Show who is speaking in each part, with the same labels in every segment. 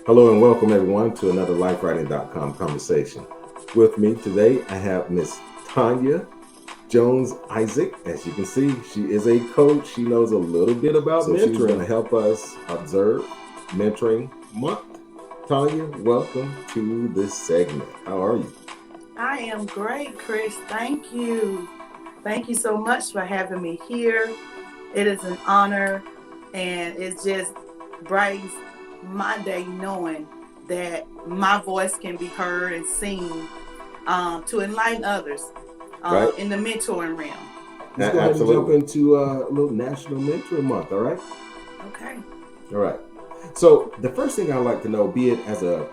Speaker 1: Hello and welcome everyone to another LifeWriting.com conversation. With me today, I have Miss Tonya Jones-Isaac. As you can see, she is a coach. She knows a little bit about mentoring. She's going to help us observe Mentoring Month. Tonya, welcome to this segment. How are you?
Speaker 2: I am great, Chris. Thank you. Thank you so much for having me here. It is an honor, and it just brightens my day knowing that my voice can be heard and seen to enlighten others
Speaker 1: Right.
Speaker 2: in the mentoring realm.
Speaker 1: Let's go ahead and jump into a little National Mentoring Month, all right?
Speaker 2: Okay.
Speaker 1: All right. So the first thing I'd like to know, be it as a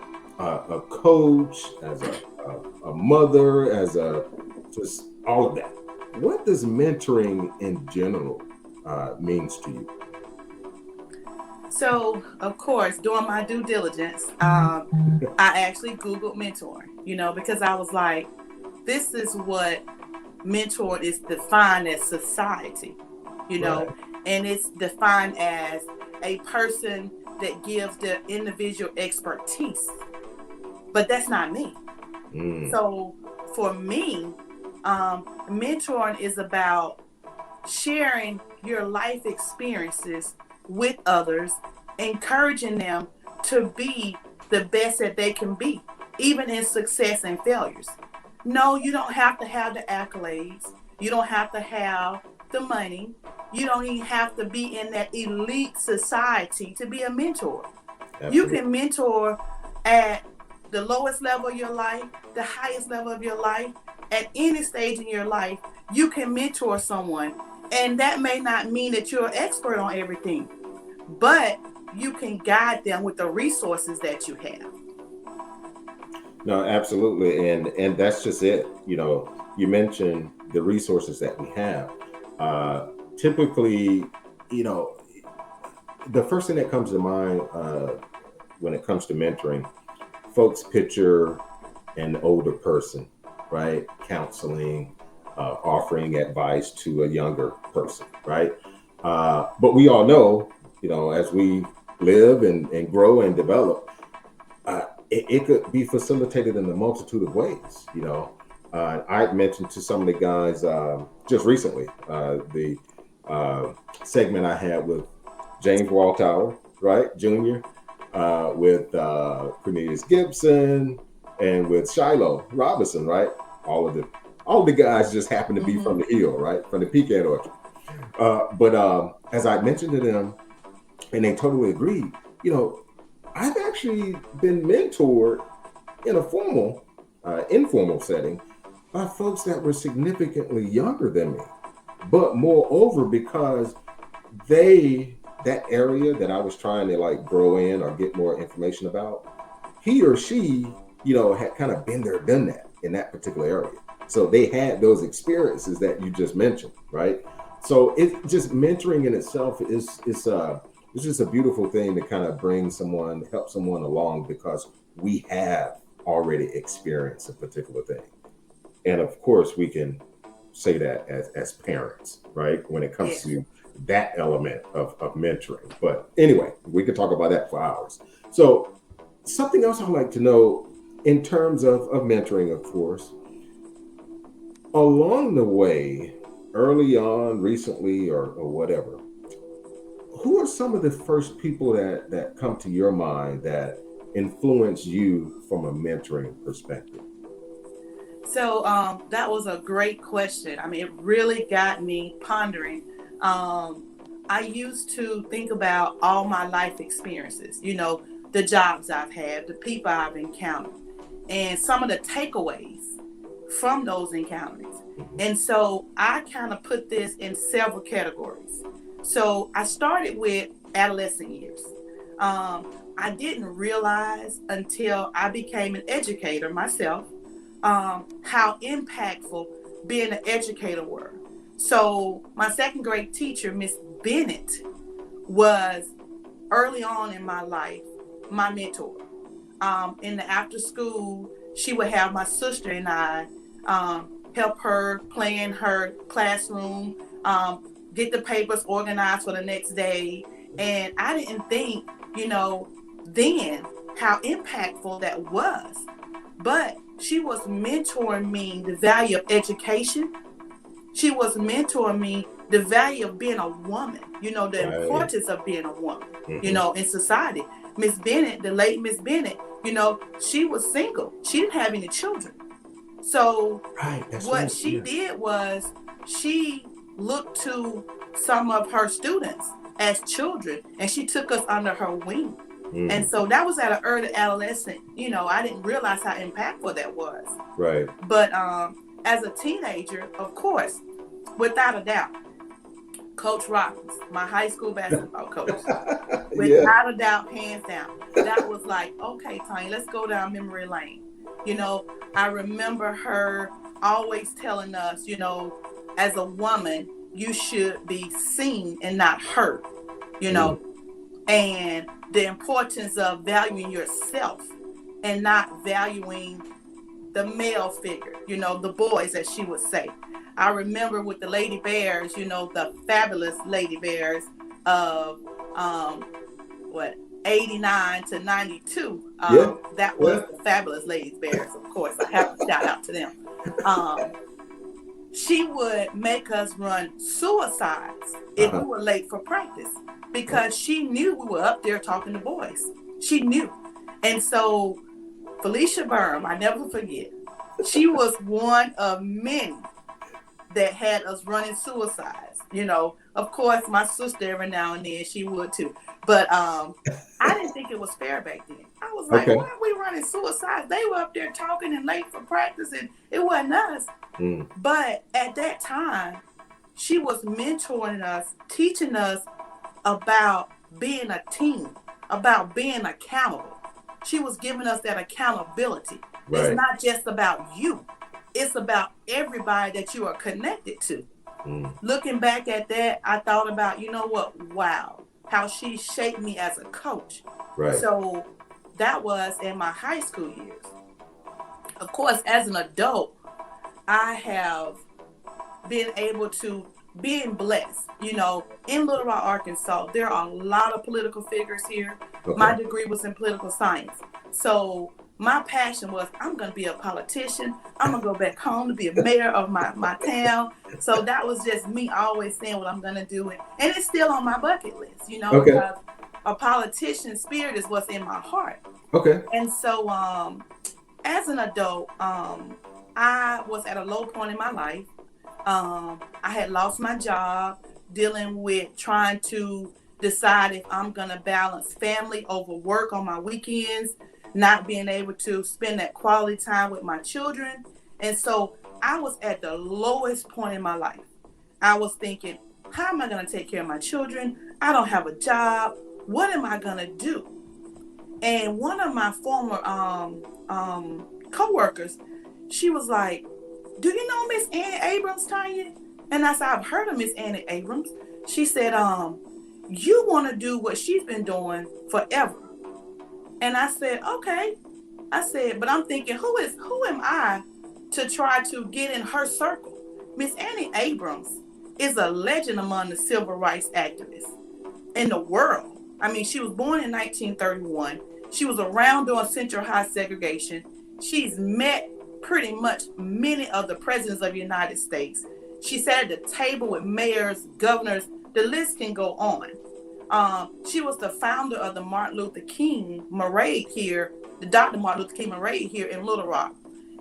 Speaker 1: coach, as a mother, as just all of that, what does mentoring in general means to you?
Speaker 2: So, of course, doing my due diligence, I actually Googled mentoring, because I was like, this is what mentor is defined as society,
Speaker 1: Right.
Speaker 2: and it's defined as a person that gives the individual expertise. But that's not me. So for me, mentoring is about sharing your life experiences with others, encouraging them to be the best that they can be, even in success and failures. No, you don't have to have the accolades. You don't have to have the money. You don't even have to be in that elite society to be a mentor.
Speaker 1: Absolutely.
Speaker 2: You can mentor at the lowest level of your life, the highest level of your life, at any stage in your life. You can mentor someone, and that may not mean that you're an expert on everything, but you can guide them with the resources that you have.
Speaker 1: No, absolutely, and that's just it. You mentioned the resources that we have. Typically, you know, the first thing that comes to mind when it comes to mentoring, folks picture an older person, right? Counseling, offering advice to a younger person, right? But we all know, as we live and grow and develop, it could be facilitated in a multitude of ways. I mentioned to some of the guys just recently the segment I had with James Waltower, right, Jr., with Cornelius Gibson, and with Shiloh Robinson, right? All the guys just happen to be from the Hill, right, from the Pecan Orchard. But as I mentioned to them, and they totally agreed, I've actually been mentored in a formal, informal setting by folks that were significantly younger than me. But moreover, because that area that I was trying to like grow in or get more information about, he or she, had kind of been there, done that in that particular area. So they had those experiences that you just mentioned, right? So it just mentoring in itself is it's just a beautiful thing to kind of help someone along because we have already experienced a particular thing. And of course, we can say that as parents, right? When it comes to that element of mentoring. But anyway, we could talk about that for hours. So something else I'd like to know in terms of mentoring, of course, along the way, early on, recently, or whatever, who are some of the first people that come to your mind that influence you from a mentoring perspective?
Speaker 2: So that was a great question. I mean, it really got me pondering. I used to think about all my life experiences, the jobs I've had, the people I've encountered, and some of the takeaways from those encounters. And so I kind of put this in several categories. So I started with adolescent years. I didn't realize until I became an educator myself how impactful being an educator were. So my second grade teacher, Miss Bennett, was early on in my life my mentor. In the after school, she would have my sister and I help her plan her classroom, get the papers organized for the next day. And I didn't think, then how impactful that was. But she was mentoring me the value of education. She was mentoring me the value of being a woman, you know, the importance of being a woman, you know, in society. Miss Bennett, the late Miss Bennett, you know, she was single. She didn't have any children. So what she did was she looked to some of her students as children, and she took us under her wing. And so that was at an early adolescent. You know, I didn't realize how impactful that was.
Speaker 1: Right.
Speaker 2: But as a teenager, of course, without a doubt, Coach Robbins, my high school basketball coach, without a doubt, hands down, that was like, okay, Tonya, let's go down memory lane. You know, I remember her always telling us, you know, as a woman, you should be seen and not heard, you know, and the importance of valuing yourself and not valuing the male figure, you know, the boys, as she would say. I remember with the Lady Bears, you know, the fabulous Lady Bears of 89 to 92. That was the fabulous Lady Bears, of course. I have to shout out to them. She would make us run suicides if we were late for practice, because she knew we were up there talking to boys. She knew. And so Felicia Berm, I never forget, she was one of many that had us running suicides. You know, of course, my sister every now and then, she would too. But I didn't think it was fair back then. I was like, why are we running suicides? They were up there talking and late for practice, and it wasn't us. But at that time, she was mentoring us, teaching us about being a team, about being accountable. She was giving us that accountability. It's not just about you. It's about everybody that you are connected to. Looking back at that, I thought about, you know what? Wow, how she shaped me as a coach. So that was in my high school years. Of course, as an adult, I have been able to, being blessed, you know, in Little Rock, Arkansas, there are a lot of political figures here. My degree was in political science. So my passion was, I'm going to be a politician. I'm going to go back home to be a mayor of my town. So that was just me always saying what I'm going to do. And it's still on my bucket list, you know, because a politician's spirit is what's in my heart. And so as an adult, I was at a low point in my life. I had lost my job, dealing with trying to decide if I'm going to balance family over work on my weekends, not being able to spend that quality time with my children. And so I was at the lowest point in my life. I was thinking, how am I going to take care of my children? I don't have a job. What am I going to do? And one of my former co-workers, she was like, do you know Miss Annie Abrams, Tonya? And I said, I've heard of Miss Annie Abrams. She said, you want to do what she's been doing forever. And I said, okay. I said, but I'm thinking, who am I to try to get in her circle? Miss Annie Abrams is a legend among the civil rights activists in the world. I mean, she was born in 1931. She was around during Central High segregation. She's met pretty much many of the presidents of the United States. She sat at the table with mayors, governors. The list can go on. She was the founder of the Martin Luther King Parade here, the Dr. Martin Luther King Parade here in Little Rock.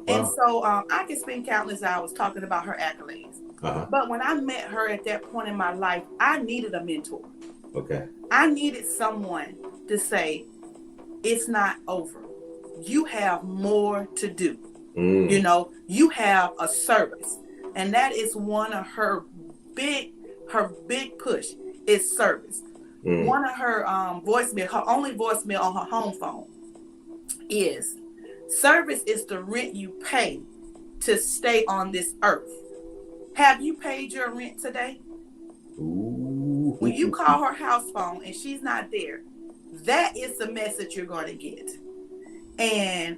Speaker 2: And so I could spend countless hours talking about her accolades. But when I met her at that point in my life, I needed a mentor. I needed someone to say, it's not over. You have more to do. You know, you have a service. And that is one of her big push is service. One of her voicemail, her only voicemail on her home phone is, service is the rent you pay to stay on this earth. Have you paid your rent today? When you call her house phone and she's not there, that is the message you're going to get. And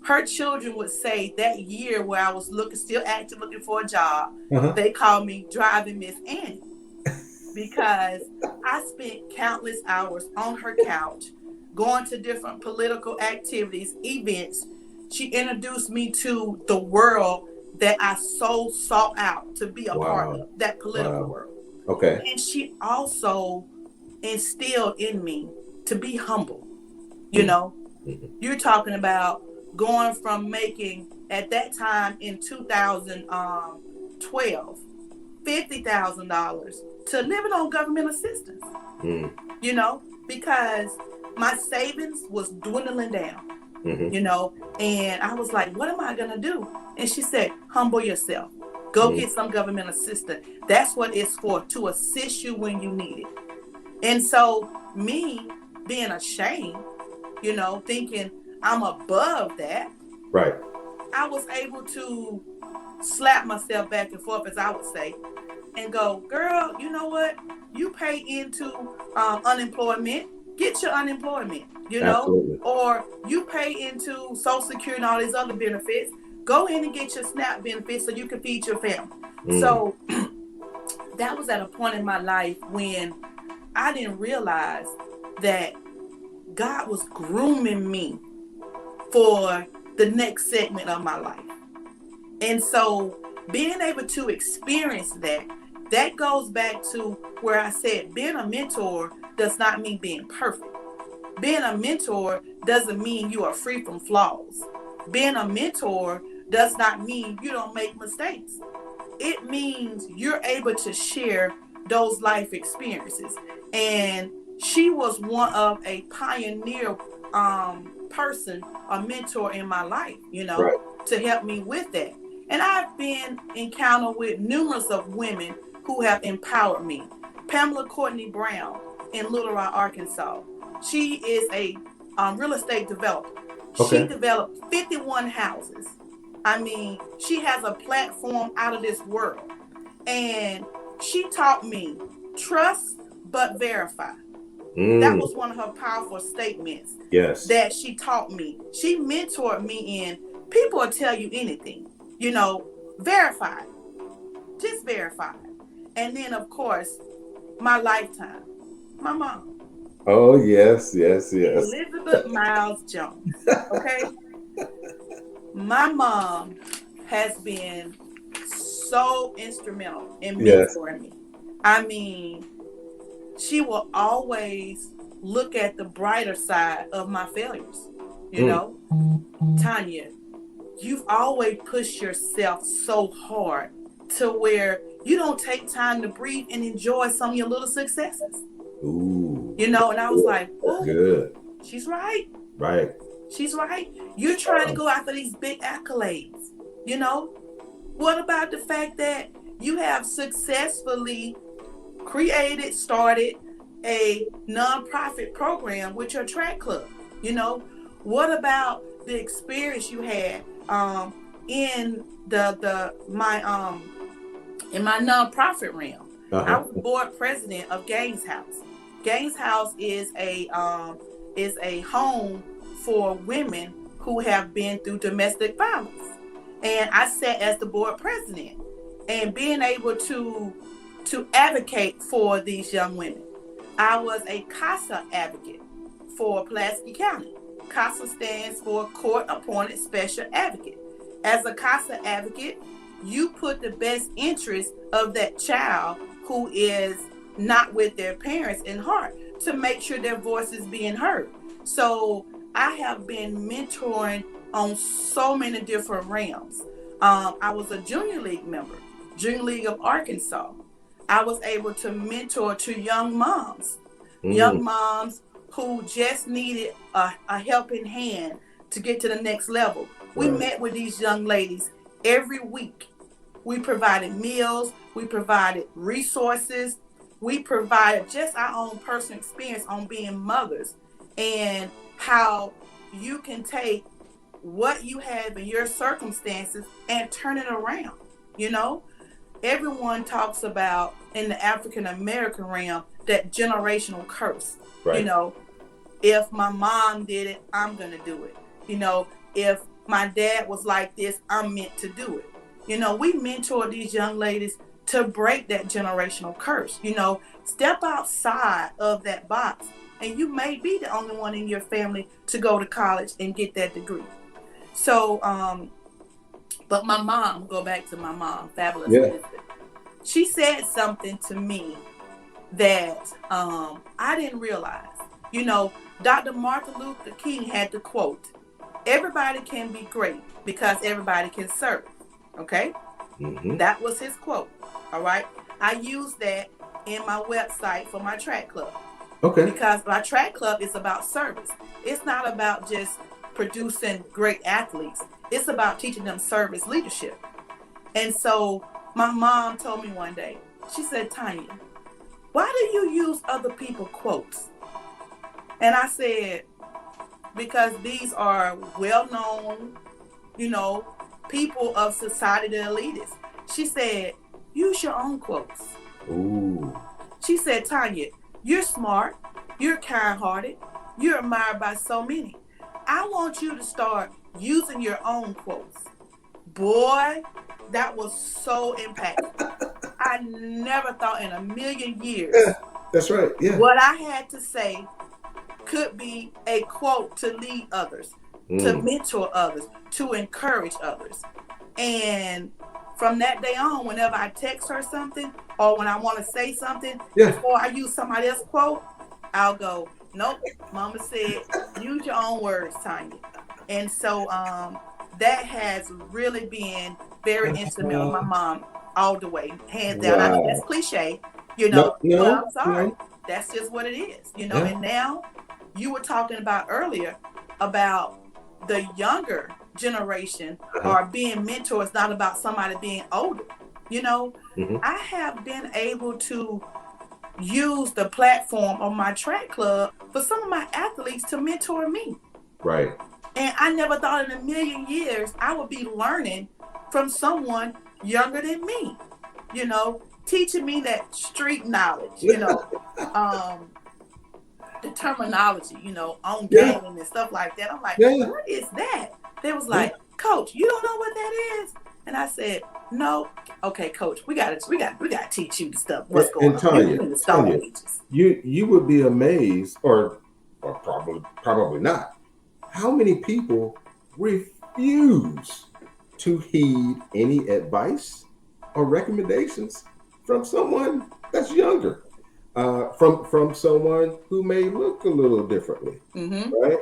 Speaker 2: her children would say that year where I was still active looking for a job, they called me Driving Miss Annie, because I spent countless hours on her couch going to different political activities, events. She introduced me to the world that I so sought out to be a part
Speaker 1: Wow.
Speaker 2: of, that political
Speaker 1: Wow.
Speaker 2: world.
Speaker 1: Okay.
Speaker 2: And she also instilled in me to be humble. You
Speaker 1: Mm.
Speaker 2: know, you're talking about going from making at that time in 2012 $50,000 to living on government assistance.
Speaker 1: Mm.
Speaker 2: You know, because my savings was dwindling down.
Speaker 1: Mm-hmm.
Speaker 2: You know, and I was like, what am I gonna do? And she said, humble yourself. Go
Speaker 1: Mm.
Speaker 2: get some government assistance. That's what it's for, to assist you when you need it. And so me being ashamed, you know, thinking I'm above that,
Speaker 1: Right.
Speaker 2: I was able to slap myself back and forth, as I would say, and go, girl, you know what? You pay into unemployment, get your unemployment, you know,
Speaker 1: Absolutely.
Speaker 2: or you pay into Social Security and all these other benefits. Go in and get your SNAP benefits so you can feed your family.
Speaker 1: Mm.
Speaker 2: So that was at a point in my life when I didn't realize that God was grooming me for the next segment of my life. And so being able to experience that, that goes back to where I said being a mentor does not mean being perfect. Being a mentor doesn't mean you are free from flaws. Being a mentor does not mean you don't make mistakes. It means you're able to share those life experiences. And she was one of a pioneer person, a mentor in my life, you know,
Speaker 1: Right.
Speaker 2: to help me with that. And I've been encountered with numerous of women who have empowered me. Pamela Courtney Brown in Little Rock, Arkansas. She is a real estate developer. She
Speaker 1: Okay.
Speaker 2: developed 51 houses. I mean, she has a platform out of this world. And she taught me trust but verify. That
Speaker 1: Mm.
Speaker 2: was one of her powerful statements
Speaker 1: Yes.
Speaker 2: that she taught me. She mentored me in people will tell you anything, you know, verify. Just verify. And then, of course, my lifetime, my mom,
Speaker 1: Oh, yes, yes, yes.
Speaker 2: Elizabeth Miles Jones. Okay? My mom has been so instrumental in
Speaker 1: Yes.
Speaker 2: mentoring me. I mean, she will always look at the brighter side of my failures. You
Speaker 1: Mm.
Speaker 2: know, Tonya, you've always pushed yourself so hard to where you don't take time to breathe and enjoy some of your little successes.
Speaker 1: Ooh.
Speaker 2: You know, and I was like,
Speaker 1: That's
Speaker 2: oh,
Speaker 1: good.
Speaker 2: she's right.
Speaker 1: Right.
Speaker 2: She's right. You're trying to go after these big accolades. You know, what about the fact that you have successfully created, started a nonprofit program with your track club? You know, what about the experience you had in in my nonprofit realm? I
Speaker 1: Uh-huh.
Speaker 2: was board president of Gaines House. Gaines House is a home for women who have been through domestic violence, and I sat as the board president, and being able to advocate for these young women. I was a CASA advocate for Pulaski County. CASA stands for Court Appointed Special Advocate. As a CASA advocate, you put the best interest of that child who is not with their parents in heart to make sure their voice is being heard. So I have been mentoring on so many different realms. I was a junior league member, Junior League of Arkansas. I was able to mentor to young moms who just needed a helping hand to get to the next level. We
Speaker 1: Right.
Speaker 2: met with these young ladies every week. We provided meals, we provided resources, we provided just our own personal experience on being mothers and how you can take what you have in your circumstances and turn it around. You know, everyone talks about in the African American realm that generational curse.
Speaker 1: Right.
Speaker 2: You know, if my mom did it, I'm going to do it. You know, if my dad was like this, I'm meant to do it. You know, we mentor these young ladies to break that generational curse. Step outside of that box, and you may be the only one in your family to go to college and get that degree. So, but my mom, go back to my mom, Fabulous Elizabeth. She said something to me that I didn't realize. Dr. Martin Luther King had the quote, "Everybody can be great because everybody can serve." Okay?
Speaker 1: Mm-hmm.
Speaker 2: That was his quote. All right? I use that in my website for my track club.
Speaker 1: Okay.
Speaker 2: Because my track club is about service. It's not about just producing great athletes. It's about teaching them service leadership. And so my mom told me one day, she said, "Tonya, why do you use other people's quotes?" And I said, "Because these are well-known, people of society, the elitists." She said, "Use your own quotes."
Speaker 1: Ooh.
Speaker 2: She said, "Tonya, you're smart, you're kind-hearted, you're admired by so many. I want you to start using your own quotes." Boy, that was so impactful. I never thought in a million years.
Speaker 1: Yeah, that's right. Yeah.
Speaker 2: What I had to say could be a quote to lead others, to mentor others, to encourage others. And from that day on, whenever I text her something or when I want to say something, before I use somebody else's quote, I'll go, "Nope, Mama said, use your own words, Tonya." And so that has really been very intimate with my mom all the way, hands down. I know that's cliche,
Speaker 1: No,
Speaker 2: but I'm sorry. No. That's just what it is, And now you were talking about earlier about the younger generation are being mentors, not about somebody being older. I have been able to use the platform of my track club for some of my athletes to mentor me.
Speaker 1: Right.
Speaker 2: And I never thought in a million years I would be learning from someone younger than me, teaching me that street knowledge, the terminology, on game and stuff like that. I'm like, what is that? They was like, "Coach, you don't know what that is?" And I said, "No." "Okay, Coach, we gotta teach you the stuff. What's going on?"
Speaker 1: Tonya, you would be amazed, or probably not, how many people refuse to heed any advice or recommendations from someone that's younger, from someone who may look a little differently, right?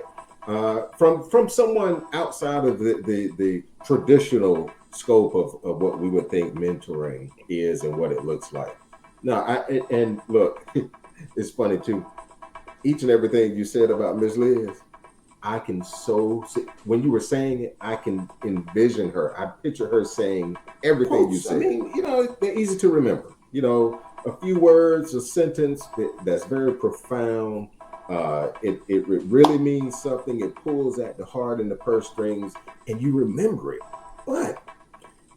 Speaker 1: From someone outside of the traditional scope of what we would think mentoring is and what it looks like. Now, and look, it's funny too. Each and everything you said about Miss Liz, I can when you were saying it, I can envision her. I picture her saying everything you said. I mean, they're easy to remember. A few words, a sentence that's very profound. It really means something. It pulls at the heart and the purse strings, and you remember it. But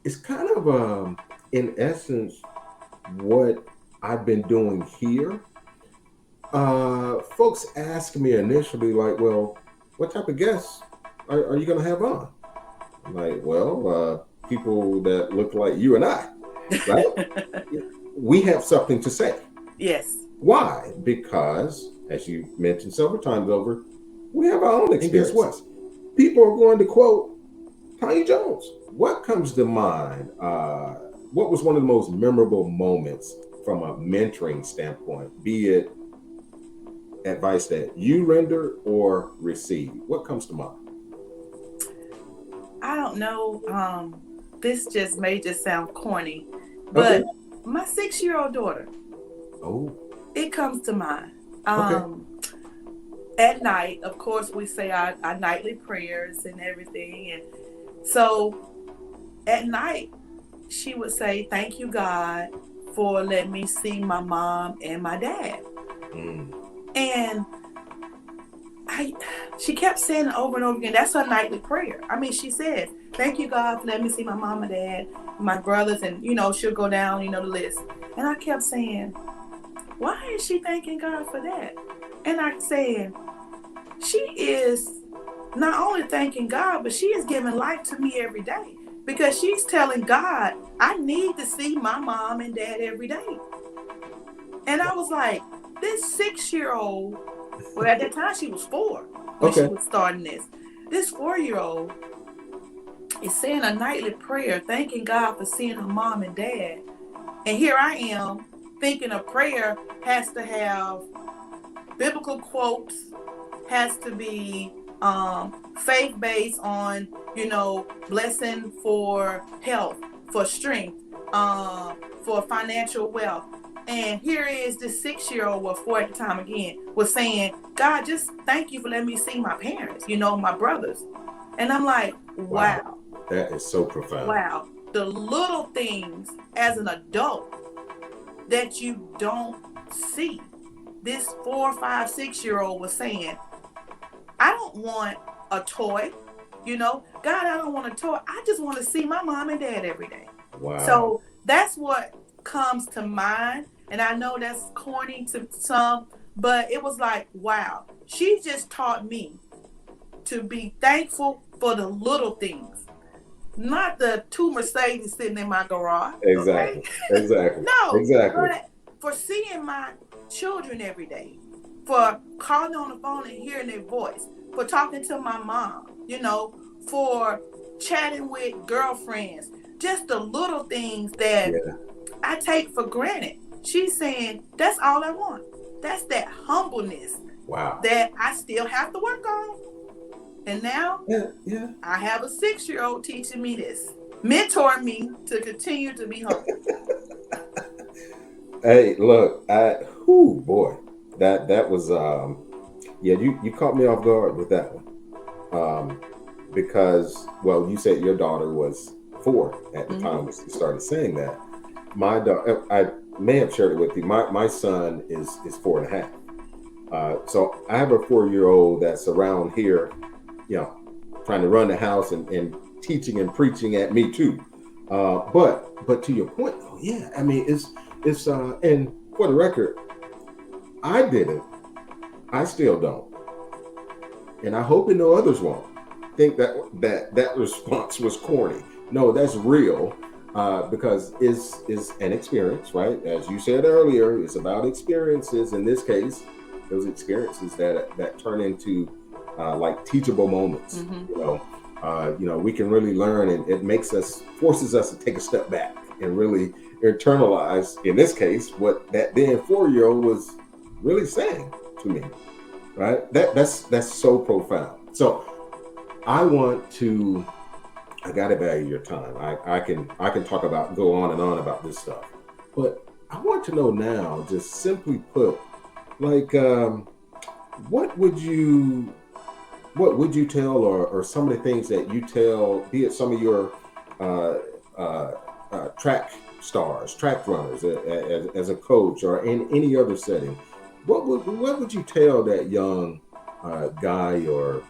Speaker 1: it's kind of, in essence, what I've been doing here. Folks ask me initially, like, "Well, what type of guests are you going to have on?" I'm like, "Well, people that look like you and I, right?" We have something to say.
Speaker 2: Yes.
Speaker 1: Why? Because, as you mentioned several times over, we have our own experience. And guess what? People are going to quote Tonya Jones. What comes to mind? What was one of the most memorable moments from a mentoring standpoint, be it advice that you render or receive? What comes to mind?
Speaker 2: I don't know. This may just sound corny, but my 6-year-old daughter.
Speaker 1: Oh.
Speaker 2: It comes to mind. At night, of course, we say our nightly prayers and everything. And so at night, she would say, "Thank you, God, for letting me see my mom and my dad." And she kept saying it over and over again. That's her nightly prayer. I mean, she says, "Thank you, God, for letting me see my mom and dad, my brothers," and, she'll go down, the list. And I kept saying, "Why is she thanking God for that?" And I said, she is not only thanking God, but she is giving life to me every day. because she's telling God, I need to see my mom and dad every day. And I was like, this 6-year-old, well, at that time she was 4 when she was starting this. This 4-year-old is saying a nightly prayer, thanking God for seeing her mom and dad. And here I am thinking a prayer has to have biblical quotes, has to be faith-based on, blessing for health, for strength, for financial wealth. And here is this 6-year-old, or 4 at the time again, was saying, God, just thank you for letting me see my parents, my brothers. And I'm like, wow.
Speaker 1: That is so profound.
Speaker 2: Wow. The little things as an adult that you don't see. This 4, 5, 6-year-old was saying, I don't want a toy. God, I don't want a toy. I just want to see my mom and dad every day.
Speaker 1: Wow.
Speaker 2: So that's what comes to mind. And I know that's corny to some, but it was like, wow, she just taught me to be thankful for the little things, not the 2 Mercedes sitting in my garage.
Speaker 1: Exactly.
Speaker 2: Okay?
Speaker 1: Exactly.
Speaker 2: No,
Speaker 1: exactly.
Speaker 2: But for seeing my children every day, for calling on the phone and hearing their voice, for talking to my mom, for chatting with girlfriends, just the little things that I take for granted. She's saying, that's all I want. That's that humbleness.
Speaker 1: Wow.
Speaker 2: That I still have to work on. And now I have a 6-year-old teaching me this, mentoring me to continue to be humble.
Speaker 1: Hey, look, boy, that was you caught me off guard with that one, because you said your daughter was 4 at the time when you started saying that. My daughter, I may have shared it with you. My son is 4.5. So I have a 4-year-old that's around here, trying to run the house and teaching and preaching at me too. But to your point, I mean, it's and for the record, I didn't. I still don't. And I hope no others won't think that response was corny. No, that's real, because it's an experience, right? As you said earlier, it's about experiences. In this case, those experiences that turn into like teachable moments.
Speaker 2: Mm-hmm.
Speaker 1: We can really learn, and it forces us to take a step back and really internalize, in this case, what that then 4-year-old was really saying to me, right? That's so profound. So I gotta value your time. I can go on and on about this stuff, but I want to know now, just simply put, like, what would you tell, or some of the things that you tell, be it some of your track stars, track runners, as a coach or in any other setting, what would you tell that young guy or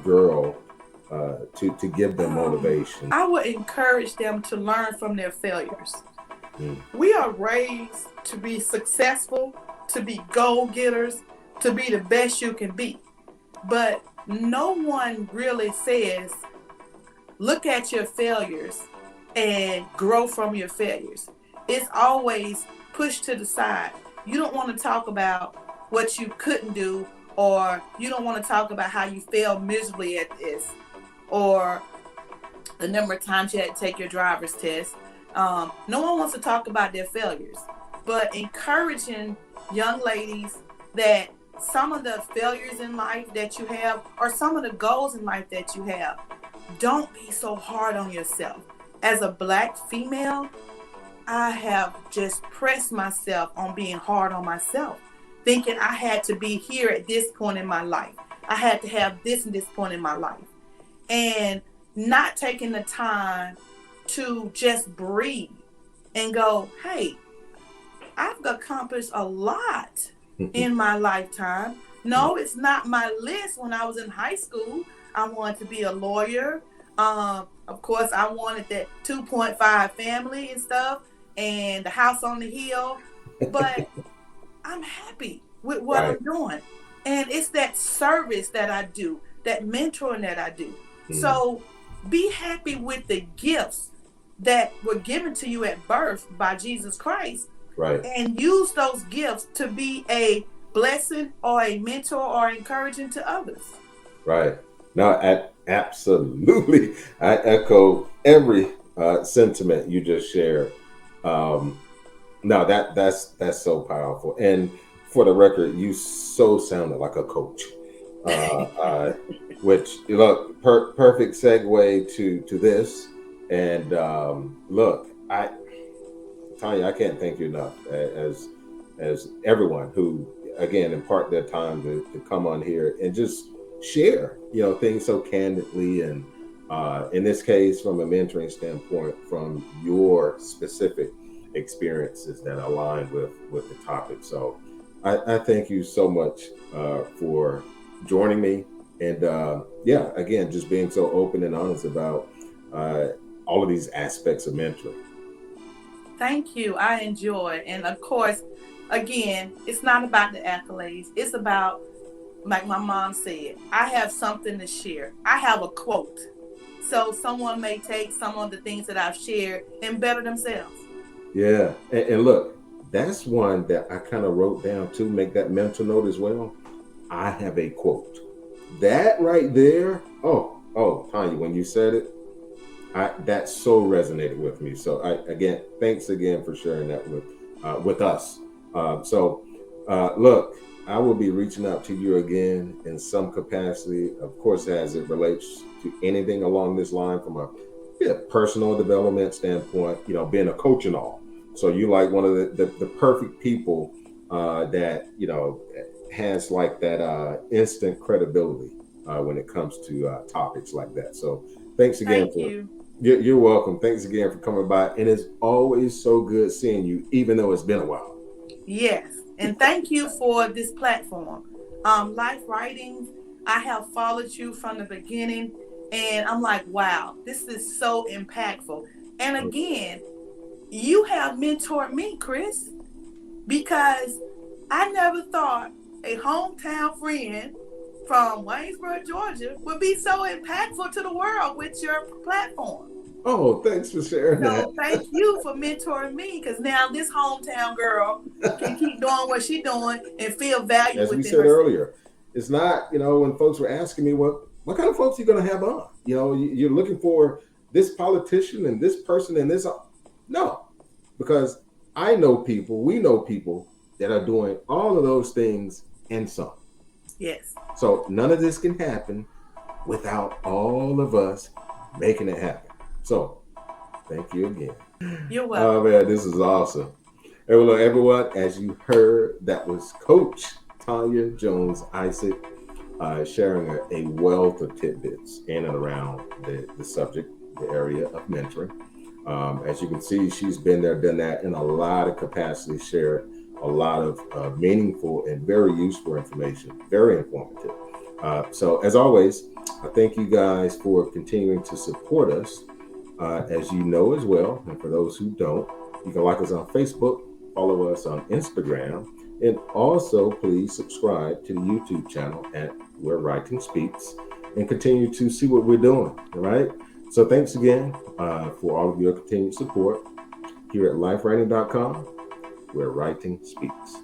Speaker 1: girl to give them motivation?
Speaker 2: I would encourage them to learn from their failures. We are raised to be successful, to be goal getters, to be the best you can be. But no one really says, look at your failures and grow from your failures. It's always pushed to the side. You don't want to talk about what you couldn't do, or you don't want to talk about how you failed miserably at this, or the number of times you had to take your driver's test. No one wants to talk about their failures, but encouraging young ladies that some of the failures in life that you have, or some of the goals in life that you have, don't be so hard on yourself. As a Black female, I have just pressed myself on being hard on myself, thinking I had to be here at this point in my life. I had to have this and this point in my life. And not taking the time to just breathe and go, hey, I've accomplished a lot in my lifetime. No, it's not my list. When I was in high school, I wanted to be a lawyer. Of course, I wanted that 2.5 family and stuff, and the house on the hill. But I'm happy with what I'm doing. And it's that service that I do, that mentoring that I do. So Be happy with the gifts that were given to you at birth by Jesus Christ,
Speaker 1: Right.
Speaker 2: and use those gifts to be a blessing or a mentor or encouraging to others.
Speaker 1: Right. Now, absolutely, I echo every sentiment you just shared. Um, no, that's so powerful. And for the record, you so sounded like a coach, uh, uh, which look perfect segue to this. And look, Tonya, I can't thank you enough as everyone who again impart their time to come on here and just share things so candidly and in this case from a mentoring standpoint from your specific experiences that align with the topic. So I thank you so much for joining me and yeah, again, just being so open and honest about uh, all of these aspects of mentoring.
Speaker 2: Thank you. I enjoy. And of course, again, it's not about the accolades. It's about, like my mom said, I have something to share. I have a quote. So someone may take some of the things that I've shared and better themselves.
Speaker 1: Yeah, and look, that's one that I kind of wrote down to make that mental note as well. I have a quote. That right there. Oh, Tanya, when you said it, that so resonated with me. So again, thanks again for sharing that with us. Look, I will be reaching out to you again in some capacity, of course, as it relates to anything along this line from a personal development standpoint. Being a coach and all. So you like one of the perfect people that has like that instant credibility when it comes to topics like that. So thanks again
Speaker 2: Thank you.
Speaker 1: You're welcome. Thanks again for coming by. And it's always so good seeing you, even though it's been a while.
Speaker 2: Yes. And thank you for this platform. Life Writings, I have followed you from the beginning. And I'm like, wow, this is so impactful. And again, you have mentored me, Chris, because I never thought a hometown friend from Waynesboro, Georgia would be so impactful to the world with your platform.
Speaker 1: Oh, thanks for sharing that.
Speaker 2: So thank you for mentoring me, because now this hometown girl can keep doing what she's doing and feel valued
Speaker 1: As we
Speaker 2: within
Speaker 1: said
Speaker 2: herself.
Speaker 1: earlier, it's not, when folks were asking me what kind of folks are you going to have on? You're looking for this politician and this person and this. No, because we know people that are doing all of those things and some.
Speaker 2: Yes.
Speaker 1: So none of this can happen without all of us making it happen. So thank you again.
Speaker 2: You're welcome.
Speaker 1: Oh man, this is awesome. Hey, well, everyone, as you heard, that was Coach Tonya Jones-Isaac sharing a wealth of tidbits in and around the subject, the area of mentoring. As you can see, she's been there, done that in a lot of capacities, shared a lot of meaningful and very useful information, very informative. So as always, I thank you guys for continuing to support us. As you know as well, and for those who don't, you can like us on Facebook, follow us on Instagram, and also please subscribe to the YouTube channel at Where Writing Speaks and continue to see what we're doing. All right. So thanks again for all of your continued support here at lifewriting.com, where writing speaks.